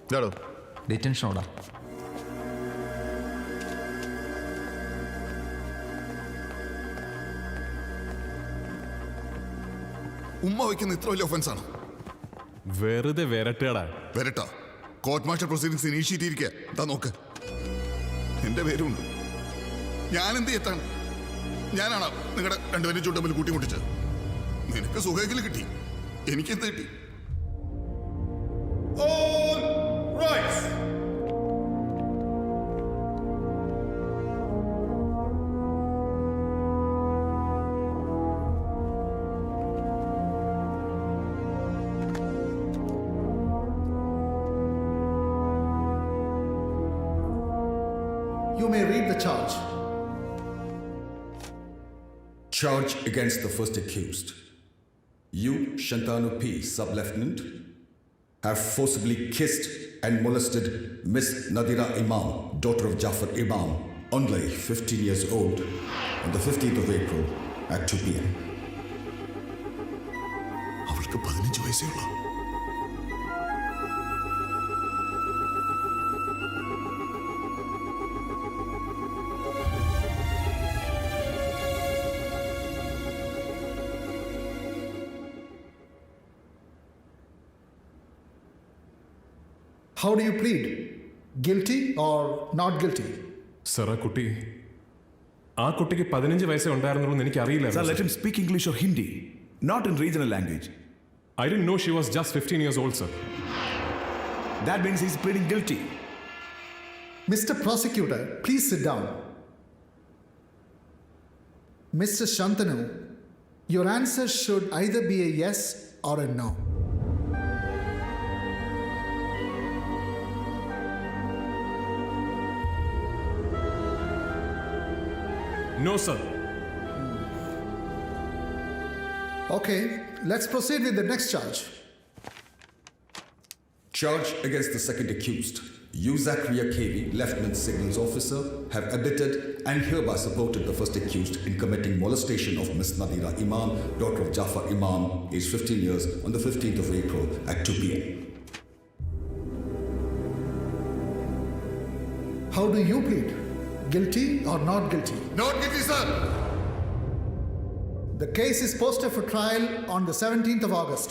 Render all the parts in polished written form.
ഇതാടോ ഡിറ്റൻഷനോടാ. ഉമ്മ വയ്ക്കുന്ന ഇത്ര വലിയ ഒഫൻസ് ആണ്. വെറുതെ വരട്ടേടാ. വരട്ടാ. കോർട്ട് മാർഷൽ പ്രൊസീഡിങ്സ് ഇനീഷ്യേറ്റ് ചെയ്തിരിക്കുക. എന്താ നോക്ക്, എന്റെ പേരുണ്ട്. ഞാൻ എന്ത് എത്താണ്? ഞാനാണ് നിങ്ങളുടെ രണ്ടുപേരും ചുണ്ടമ്പിൽ കൂട്ടിമുട്ടിച്ച്. നിനക്ക് സുഖമെങ്കിലും കിട്ടി, എനിക്ക് എന്ത് കിട്ടി? All rise. You may read the charge. Charge against the first accused. You, Shantanu P., Sub-Lieutenant, have forcibly kissed and molested Miss Nadira Imam, daughter of Jafar Imam, only 15 years old, on the 15th of April at 2 p.m. അവൾക്ക് 15 വയസ്സേ ഉള്ളൂ. How do you plead? Guilty or not guilty? Sir, ആ കുട്ടിക്ക് 15 വയസ്സേ ഉണ്ടായിരുന്നുള്ളൂ എന്ന് എനിക്ക് അറിയില്ല. Sir, let him speak English or Hindi, not in regional language. I didn't know she was just 15 years old, sir. That means he's pleading guilty. Mr. Prosecutor, please sit down. Mr. Shantanu, your answer should either be a yes or a no. No, sir. Okay, let's proceed with the next charge. Charge against the second accused. You, Zachariah KV, Lieutenant Signals Officer, have abetted and hereby supported the first accused in committing molestation of Miss Nadira Imam, daughter of Jafar Imam, aged 15 years, on the 15th of April at 2 p.m. How do you plead? Guilty or not guilty? Not guilty, sir. The case is posted for trial on the 17th of August.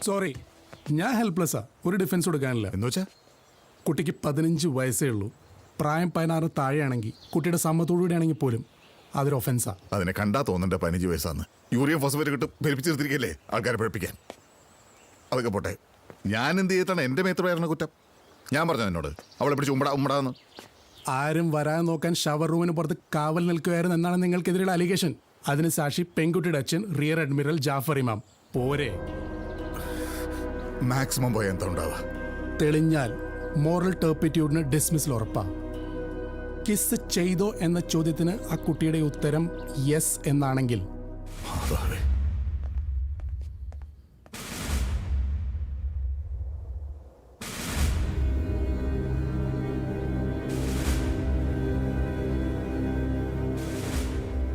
Sorry, ഞാൻ ഹെൽപ്ലെസ്സാ. ഒരു defence കൊടുക്കാനില്ല. എന്ന് വെച്ചാ കുട്ടിക്ക് 15 വയസ്സേ ഉള്ളൂ. പ്രായം 16 താഴെയാണെങ്കിൽ, കുട്ടിയുടെ സമ്മതത്തോടുകൂടി ആണെങ്കിൽ പോലും അതൊരു ഒഫൻസാ. അതിനെ കണ്ടാ തോന്നണ്ട 15 വയസ്സാന്ന്. യൂറിയ ഫോസ്ഫേറ്റ് കിട്ടും പെരുപ്പിച്ചെടുത്തിരിക്കല്ലേ ആൾക്കാരെ പഠിപ്പിക്കാൻ. അതൊക്കെ പോട്ടെ, ഞാൻ എന്ത് ചെയ്തിട്ടാണ് എൻ്റെ മേത്രമായിരുന്ന കുറ്റം? ഞാൻ പറഞ്ഞു എന്നോട് അവളെ പിടിച്ച് ഉമ്മടാന്ന്. ആരും വരാൻ നോക്കാൻ ഷവർ റൂമിന് പുറത്ത് കാവൽ നിൽക്കുകയായിരുന്നു എന്നാണ് നിങ്ങൾക്കെതിരെയുള്ള അലിഗേഷൻ. അതിന് സാക്ഷി പെൺകുട്ടിയുടെ അച്ഛൻ റിയർ അഡ്മിറൽ ജാഫർ ഇമാം. പോരെ? മാക്സിമം പോയ എന്താ ഉണ്ടാവുക? തെളിഞ്ഞാൽ മോറൽ ടേർപ്പിറ്റ്യൂഡിന് ഡിസ്മിസിൽ ഉറപ്പാ. കിസ് ചെയ്തോ എന്ന ചോദ്യത്തിന് ആ കുട്ടിയുടെ ഉത്തരം യെസ് എന്നാണെങ്കിൽ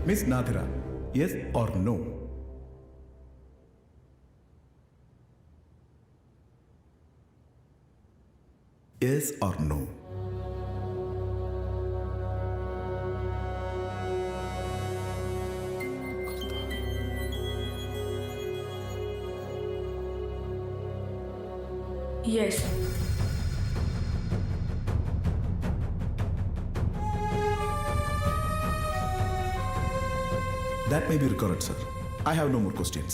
Miss Nadira, yes or no? Yes or no? Yes. That may be correct, sir. I have no more questions.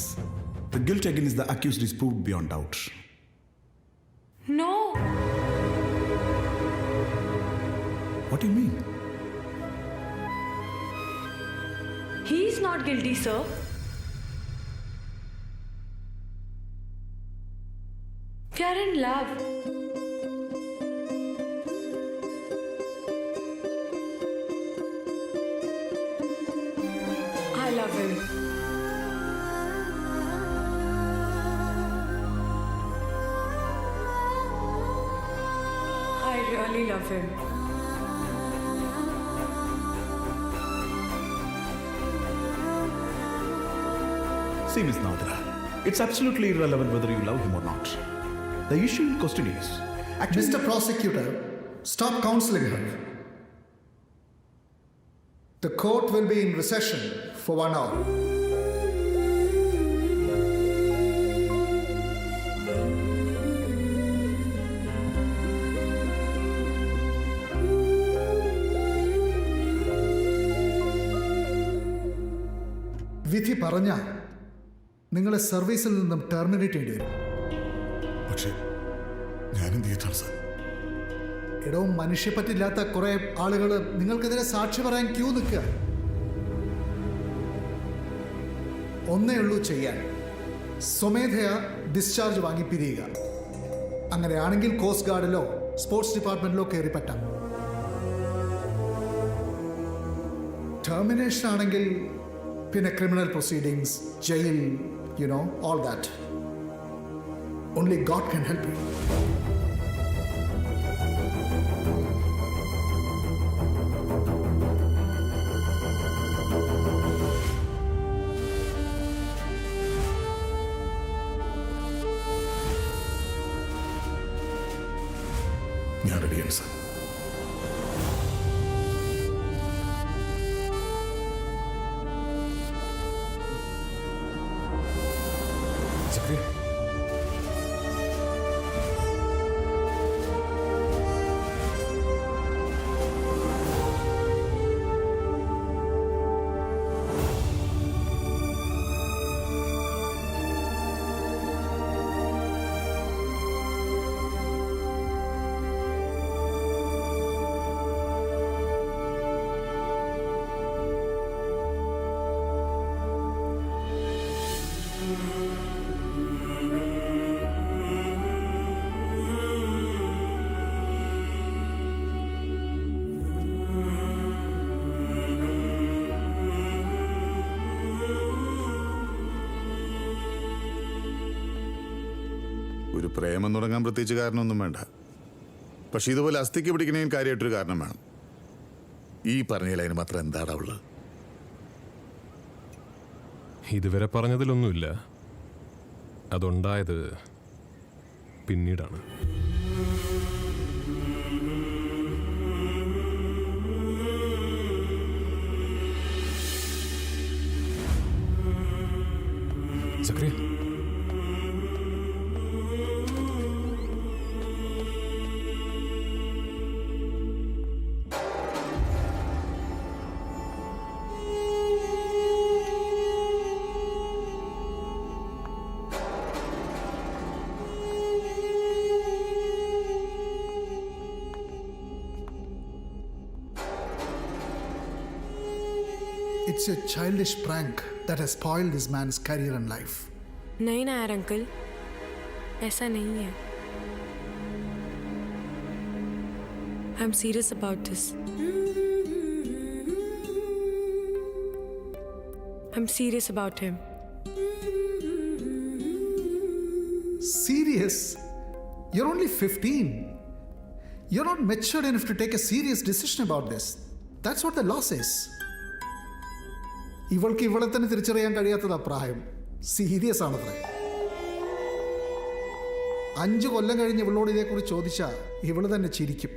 The guilt against the accused is proved beyond doubt. No. What do you mean? He is not guilty, sir. We are in love. I love him. love him. See, Miss Nadra, it's absolutely irrelevant whether you love him or not. The issue in question is actually. Mr. Prosecutor, stop counseling her. The court will be in recession for 1 hour. വിധി പറഞ്ഞ നിങ്ങളെ സർവീസിൽ നിന്നും terminate ചെയ്യേണ്ടി വരും. പക്ഷേ ഞാൻ എന്ത് ചെയ്തിട്ടാണ് സാർ? എടോ, മനുഷ്യപ്പറ്റില്ലാത്ത കുറെ ആളുകൾ നിങ്ങൾക്കെതിരെ സാക്ഷി പറയാൻ ക്യൂ നിൽക്കുക. ഒന്നേ ഉള്ളൂ ചെയ്യാൻ, സ്വമേധയാ ഡിസ്ചാർജ് വാങ്ങി പിരിയുക. അങ്ങനെയാണെങ്കിൽ കോസ്റ്റ് ഗാർഡിലോ സ്പോർട്സ് ഡിപ്പാർട്ട്മെന്റിലോ കയറി പറ്റാം. ടെർമിനേഷൻ ആണെങ്കിൽ പിന്നെ criminal proceedings, jail, you know, all that. Only God can help you. ഞാൻ റെഡിയാണ് സാർ. സക്രിയ, ഒരു പ്രേമം തുടങ്ങാൻ പ്രത്യേകിച്ച് കാരണമൊന്നും വേണ്ട. പക്ഷെ ഇതുപോലെ അസ്ഥിക്ക് പിടിക്കണേന് കാര്യമായിട്ടൊരു കാരണം വേണം. ഈ പറഞ്ഞതിൽ അതിന് മാത്രം എന്താടാ ഉള്ളത്? ഇതുവരെ പറഞ്ഞതിലൊന്നുമില്ല. അതുണ്ടായത് പിന്നീടാണ്. സക്രിയ, It's a childish prank that has spoiled this man's career and life. नहीं ना यार अंकल, ऐसा नहीं है. I'm serious about this. I'm serious about him. Serious? You're only 15. You're not matured enough to take a serious decision about this. That's what the law says. ഇവൾക്ക് ഇവളെ തന്നെ തിരിച്ചറിയാൻ കഴിയാത്തതാ പ്രായം. സീരിയസ് ആണത്രേ. 5 കൊല്ലം കഴിഞ്ഞ് ഇവളോട് ഇതേക്കുറിച്ച് ചോദിച്ചാൽ ഇവള് തന്നെ ചിരിക്കും.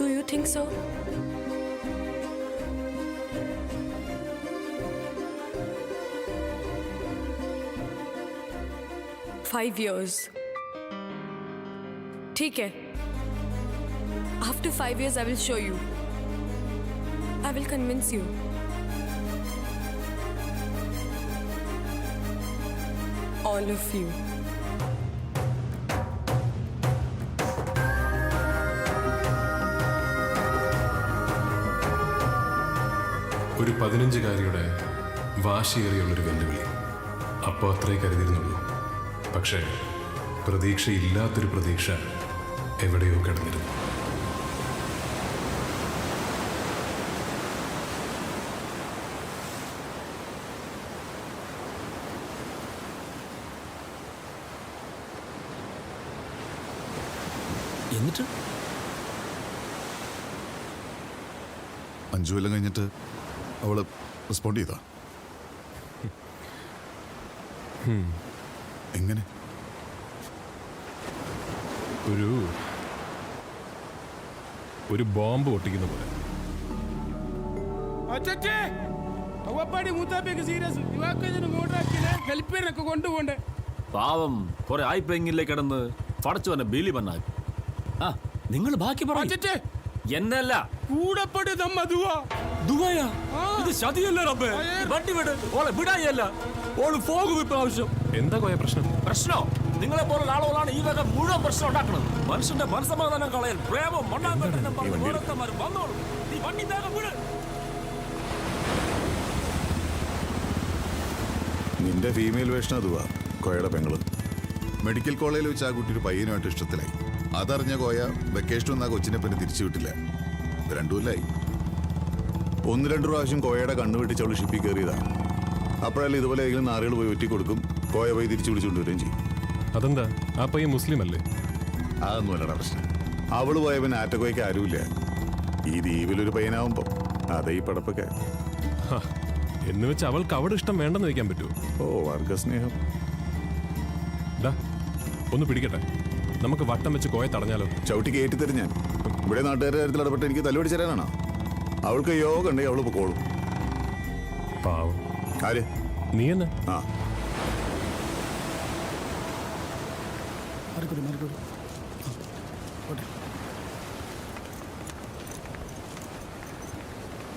Do you think so? Five years. ठीक है. After 5 years, I will show you. I will convince you. All of you. ഒരു 15-കാരിയുടെ വാശിയേറിയുള്ളൊരു വെല്ലുവിളി. അപ്പോൾ അത്രേ കരുതിയിരുന്നുള്ളൂ. പക്ഷേ പ്രതീക്ഷയില്ലാത്തൊരു പ്രതീക്ഷ എവിടെയോ കിടന്നിരുന്നു. എന്നിട്ട് 5 കൊല്ലം കഴിഞ്ഞിട്ട് അവള് റെസ്പോണ്ട് ചെയ്താ എങ്ങനെ? ഒരു ബോംബ് പൊട്ടിക്കുന്ന പോലെ. കൊണ്ടുപോണ്ടേ പാവം കുറെ ആയിപ്പെങ്ങില്ലേ കിടന്ന് പടച്ചവനെ ബീലി പന്നാക്കി. ആ നിങ്ങൾ ബാക്കി പറഞ്ഞു എന്നല്ല കൂടപ്പടി നമ്മ ദുബായാ ഇത് ചതിയല്ല റബ്ബേ. വണ്ടി വിട് ഓളെ വിടായല്ല ഓള് പോകും ഇപ്രാവശ്യം. എന്താ കോയ പ്രശ്നം? പ്രശ്നോ നിങ്ങളെ പോലുള്ള ആളുകളാണ് ഈ വക മുഴുവൻ പ്രശ്നം ഉണ്ടാക്കുന്നത്. മനുഷ്യന്റെ മനസ്സമാധാനം കളയൽ പ്രേമം മണ്ണാങ്കട്ടനും പറഞ്ഞ് ഓരോരുത്തന്മാർ വന്നോളൂ. നീ വണ്ടി വേഗം വിട്. നിന്റെ ഫീമെയിൽ വേഷൻ അതുവാ കോയയുടെ പെങ്ങള്. മെഡിക്കൽ കോളേജിൽ വെച്ച് ആ കുട്ടി ഒരു പയ്യനുമായിട്ട് ഇഷ്ടത്തിലായി. അതറിഞ്ഞ കോയ വെക്കേഷൻ വന്ന ആ കൊച്ചിനെ പിന്നെ തിരിച്ചു വിട്ടില്ല. 2 കൊല്ലായി. 1-2 പ്രാവശ്യം കോയയുടെ കണ്ണു വെട്ടിച്ച് അവള് ഷിപ്പിൽ കയറിയതാ. അപ്പോഴല്ലേ ഇതുപോലെ ഏതെങ്കിലും നാറുകൾ പോയി ഒറ്റി കൊടുക്കും, കോയ പോയി തിരിച്ചു പിടിച്ചുകൊണ്ടുവരികയും ചെയ്യും. അതെന്താ? ആ പയ്യൻ മുസ്ലിം അല്ലേ? അതൊന്നും അല്ലടാ പ്രശ്നം. അവള് പോയ പിന്നെ ആറ്റക്കോയ്ക്ക് ആരുമില്ല. ഈ ദ്വീപിലൊരു പയ്യനാവുമ്പോ അതേ ഈ പടപ്പൊക്കെ. എന്ന് വെച്ച് അവൾക്ക് അവിടെ ഇഷ്ടം വേണ്ടെന്ന് വയ്ക്കാൻ പറ്റുമോ? ഓ വർഗസ്നേഹം. ഡാ ഒന്ന് പിടിക്കട്ടെ, നമുക്ക് വട്ടം വെച്ച് കോയ തടഞ്ഞാലോ? ചവിട്ടി കയറ്റി തരും ഞാൻ. ഇവിടെ നാട്ടുകാരുടെ കാര്യത്തിൽ ഇടപെട്ട് എനിക്ക് തല്ലുപിടിച്ചു തരാനാണോ? അവൾക്ക് യോഗ ഉണ്ടെങ്കിൽ അവള് പൊക്കോളും. പാവം. ആര്? നീ തന്നെ. ആ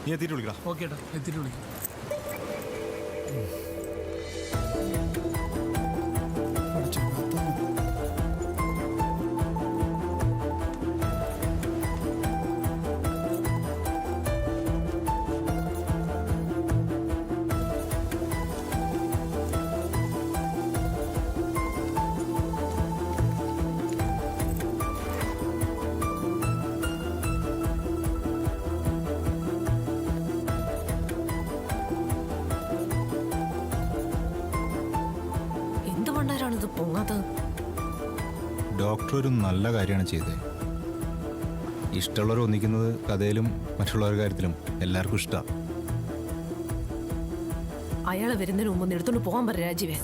നീ എത്തിയിട്ട് വിളിക്കാം. ഓക്കെ ഏട്ടാ, എത്തിയിട്ട് വിളിക്കാം. എന്തുകൊണ്ടാണ് പൊങ്ങാത്തത്? ഡോക്ടർ ഒരു നല്ല കാര്യമാണ് ചെയ്തത്. ഇഷ്ടമുള്ളവർ ഒന്നിക്കുന്നത് കഥയിലും മറ്റുള്ളവരുടെ കാര്യത്തിലും എല്ലാവർക്കും ഇഷ്ടമാണ്. അയാളെ വരുന്നതിന് മുമ്പ് ഒന്ന് എടുത്തോണ്ട് പോകാൻ പറ രാജീവേ.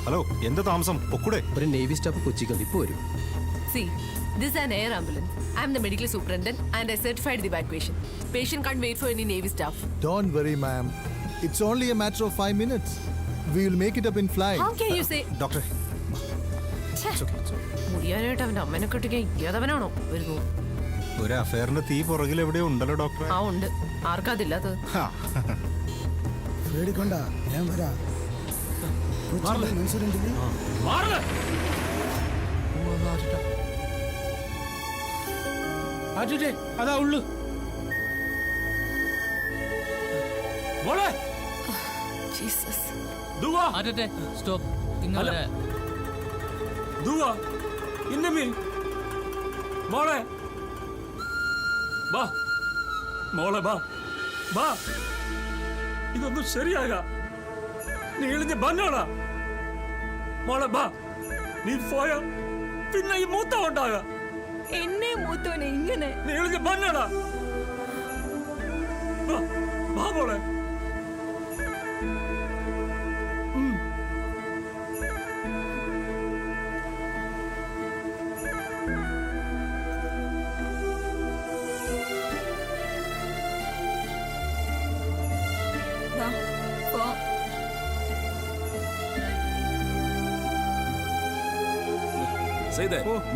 ഹലോ, എന്താ താമസം? പൊക്കൂടെ? ഒരു നേവി സ്റ്റാഫ് കൊച്ചിക്ക് ഇപ്പൊ വരും. See, this is an air ambulance. I am the medical superintendent and I certified the evacuation. Patient can't wait for any Navy staff. Don't worry, ma'am. It's only a matter of 5 minutes. We will make it up in flight. How can you say? ഡോക്ടറെ, മുടിയാനായിട്ട് അവന്റെ അമ്മനെ കെട്ടിക്കാൻ ഏതവനാണോ വരുന്നു? ഒരു അഫയറിന്റെ തീ പുറകിൽ എവിടെയോ ഉണ്ടല്ലോ ഡോക്ടറെ. ആ ഉണ്ട്. ആർക്കതില്ലാത്തത്? പേടിക്കൊണ്ട, ഞാൻ വരാം. അതാ ഉള്ളു. ജീസസ്. സ്റ്റോപ്പ്. മോളെ ബാ, മോളെ ബാ ബാ, ഇതൊന്നും ശരിയാകാ. നീ എളിഞ്ഞ് ബന്നോടാ. മോളെ ബാ, നീ പോയ പിന്നെ ഈ മൂത്ത ഉണ്ടാകാ. എന്നെ മൂത്തോനെ ഇങ്ങനെ നീ എളിഞ്ഞ് ബന്നോടാ. ബാ മോളെ.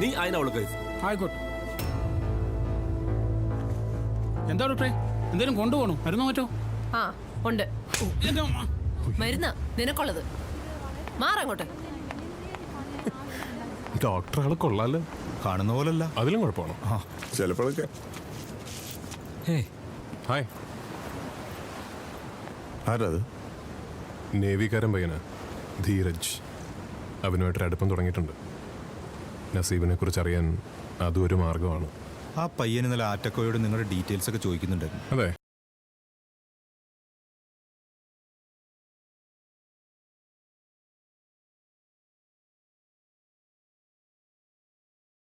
നീ അതിനവള് കൈ ആയിക്കോട്ടെ. എന്താ ഡോക്ടറെ, എന്തേലും കൊണ്ടുപോകണോ? മരുന്നോ മറ്റോ? ആ ഉണ്ട്. മരുന്ന നിനക്കുള്ളത്. മാറങ്ങോട്ട്. ഡോക്ടർ ആള് കൊള്ളാലോ. കാണുന്ന പോലല്ല. അതിലും കുഴപ്പമാണോ? ചിലപ്പോഴൊക്കെ. ഹായ്. ആരത്? നേവിക്കാരൻ പയ്യനാ, ധീരജ്. അവനുമായിട്ടൊരു അടുപ്പം തുടങ്ങിയിട്ടുണ്ട്. നസീബിനെ കുറിച്ച് അറിയാൻ അതും ഒരു മാർഗമാണ്. ആ പയ്യൻ ഇന്നലെ ആറ്റക്കോയോട് നിങ്ങളുടെ ഡീറ്റെയിൽസ് ഒക്കെ ചോദിക്കുന്നുണ്ടായിരുന്നു. അതെ,